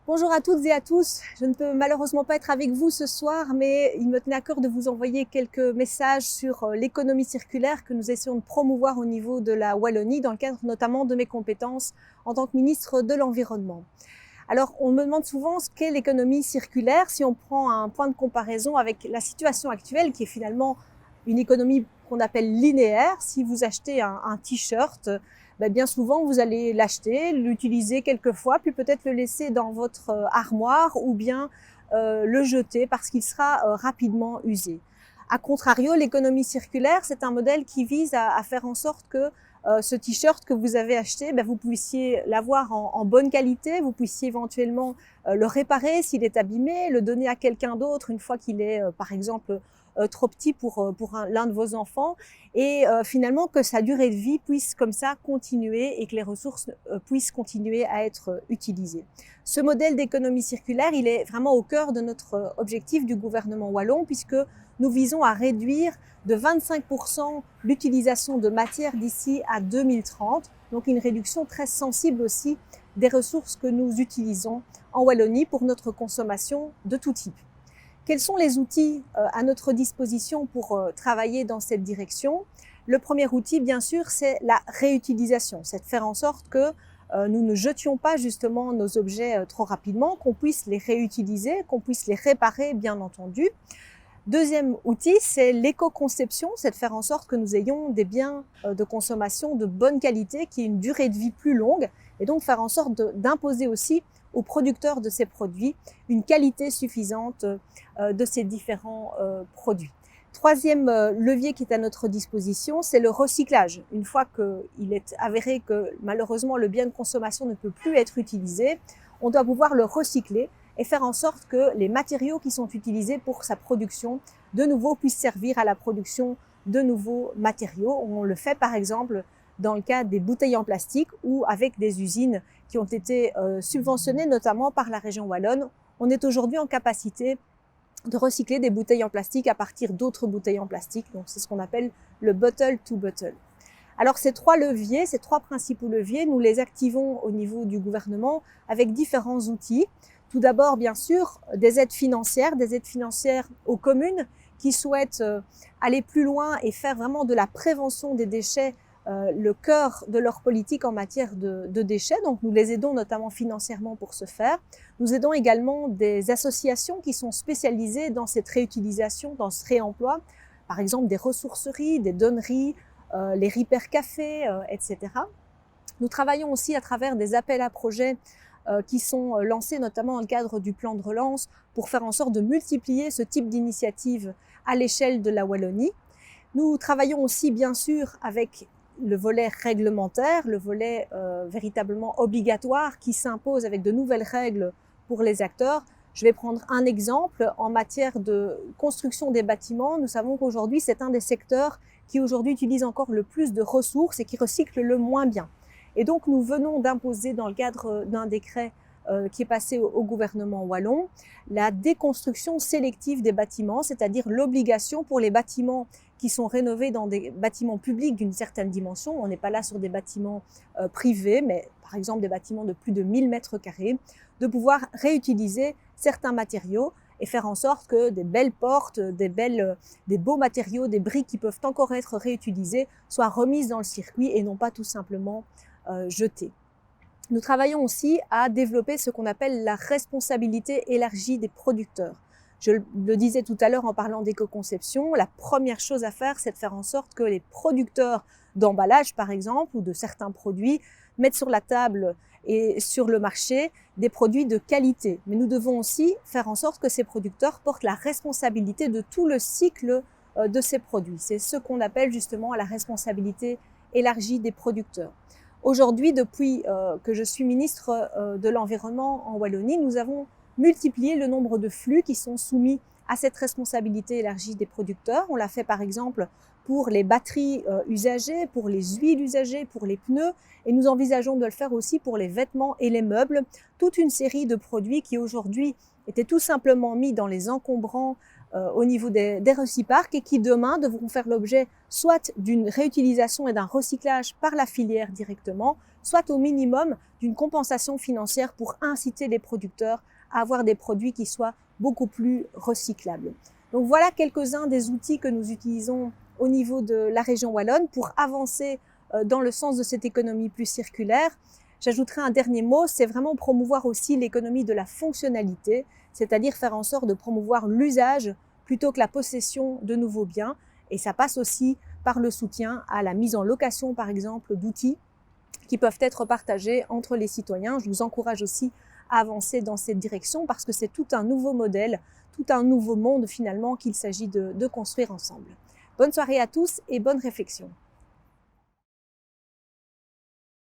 Bonjour à toutes et à tous. Je ne peux malheureusement pas être avec vous ce soir, mais il me tenait à cœur de vous envoyer quelques messages sur l'économie circulaire que nous essayons de promouvoir au niveau de la Wallonie, dans le cadre notamment de mes compétences en tant que ministre de l'Environnement. Alors, on me demande souvent ce qu'est l'économie circulaire si on prend un point de comparaison avec la situation actuelle, qui est finalement une économie qu'on appelle linéaire. Si vous achetez un t-shirt, bien souvent vous allez l'acheter, l'utiliser quelques fois, puis peut-être le laisser dans votre armoire ou bien le jeter parce qu'il sera rapidement usé. A contrario, l'économie circulaire, c'est un modèle qui vise à faire en sorte que ce t-shirt que vous avez acheté, vous puissiez l'avoir en bonne qualité, vous puissiez éventuellement le réparer s'il est abîmé, le donner à quelqu'un d'autre une fois qu'il est, par exemple, trop petit pour l'un de vos enfants, et finalement que sa durée de vie puisse comme ça continuer et que les ressources puissent continuer à être utilisées. Ce modèle d'économie circulaire, il est vraiment au cœur de notre objectif du gouvernement wallon, puisque nous visons à réduire de 25% l'utilisation de matières d'ici à 2030, donc une réduction très sensible aussi des ressources que nous utilisons en Wallonie pour notre consommation de tout type. Quels sont les outils à notre disposition pour travailler dans cette direction? Le premier outil, bien sûr, c'est la réutilisation. C'est de faire en sorte que nous ne jetions pas justement nos objets trop rapidement, qu'on puisse les réutiliser, qu'on puisse les réparer, bien entendu. Deuxième outil, c'est l'éco-conception, c'est de faire en sorte que nous ayons des biens de consommation de bonne qualité, qui aient une durée de vie plus longue, et donc faire en sorte d'imposer aussi aux producteurs de ces produits une qualité suffisante de ces différents produits. Troisième levier qui est à notre disposition, c'est le recyclage. Une fois qu'il est avéré que malheureusement le bien de consommation ne peut plus être utilisé, on doit pouvoir le recycler et faire en sorte que les matériaux qui sont utilisés pour sa production, de nouveau, puissent servir à la production de nouveaux matériaux. On le fait par exemple dans le cas des bouteilles en plastique ou avec des usines qui ont été subventionnées notamment par la région wallonne. On est aujourd'hui en capacité de recycler des bouteilles en plastique à partir d'autres bouteilles en plastique. Donc c'est ce qu'on appelle le bottle to bottle. Alors ces trois leviers, ces trois principaux leviers, nous les activons au niveau du gouvernement avec différents outils. Tout d'abord, bien sûr, des aides financières aux communes qui souhaitent aller plus loin et faire vraiment de la prévention des déchets le cœur de leur politique en matière de déchets. Donc nous les aidons notamment financièrement pour ce faire. Nous aidons également des associations qui sont spécialisées dans cette réutilisation, dans ce réemploi, par exemple des ressourceries, des donneries, les Repair Cafés, etc. Nous travaillons aussi à travers des appels à projets qui sont lancés notamment dans le cadre du plan de relance pour faire en sorte de multiplier ce type d'initiative à l'échelle de la Wallonie. Nous travaillons aussi bien sûr avec le volet réglementaire, le volet véritablement obligatoire qui s'impose avec de nouvelles règles pour les acteurs. Je vais prendre un exemple en matière de construction des bâtiments. Nous savons qu'aujourd'hui, c'est un des secteurs qui aujourd'hui utilise encore le plus de ressources et qui recycle le moins bien. Et donc, nous venons d'imposer dans le cadre d'un décret qui est passé au gouvernement wallon, la déconstruction sélective des bâtiments, c'est-à-dire l'obligation pour les bâtiments qui sont rénovés dans des bâtiments publics d'une certaine dimension. On n'est pas là sur des bâtiments privés, mais par exemple des bâtiments de plus de 1000 mètres carrés, de pouvoir réutiliser certains matériaux et faire en sorte que des belles portes, des beaux matériaux, des briques qui peuvent encore être réutilisées soient remises dans le circuit et non pas tout simplement jetées. Nous travaillons aussi à développer ce qu'on appelle la responsabilité élargie des producteurs. Je le disais tout à l'heure en parlant d'éco-conception, la première chose à faire, c'est de faire en sorte que les producteurs d'emballage, par exemple, ou de certains produits, mettent sur la table et sur le marché des produits de qualité. Mais nous devons aussi faire en sorte que ces producteurs portent la responsabilité de tout le cycle de ces produits. C'est ce qu'on appelle justement la responsabilité élargie des producteurs. Aujourd'hui, depuis que je suis ministre de l'Environnement en Wallonie, nous avons multiplié le nombre de flux qui sont soumis à cette responsabilité élargie des producteurs. On l'a fait par exemple pour les batteries usagées, pour les huiles usagées, pour les pneus, et nous envisageons de le faire aussi pour les vêtements et les meubles. Toute une série de produits qui aujourd'hui étaient tout simplement mis dans les encombrants au niveau des réciparcs et qui demain devront faire l'objet soit d'une réutilisation et d'un recyclage par la filière directement, soit au minimum d'une compensation financière pour inciter les producteurs à avoir des produits qui soient beaucoup plus recyclables. Donc voilà quelques-uns des outils que nous utilisons au niveau de la région wallonne pour avancer dans le sens de cette économie plus circulaire. J'ajouterai un dernier mot, c'est vraiment promouvoir aussi l'économie de la fonctionnalité, c'est-à-dire faire en sorte de promouvoir l'usage plutôt que la possession de nouveaux biens. Et ça passe aussi par le soutien à la mise en location, par exemple, d'outils qui peuvent être partagés entre les citoyens. Je vous encourage aussi à avancer dans cette direction parce que c'est tout un nouveau modèle, tout un nouveau monde finalement qu'il s'agit de construire ensemble. Bonne soirée à tous et bonne réflexion.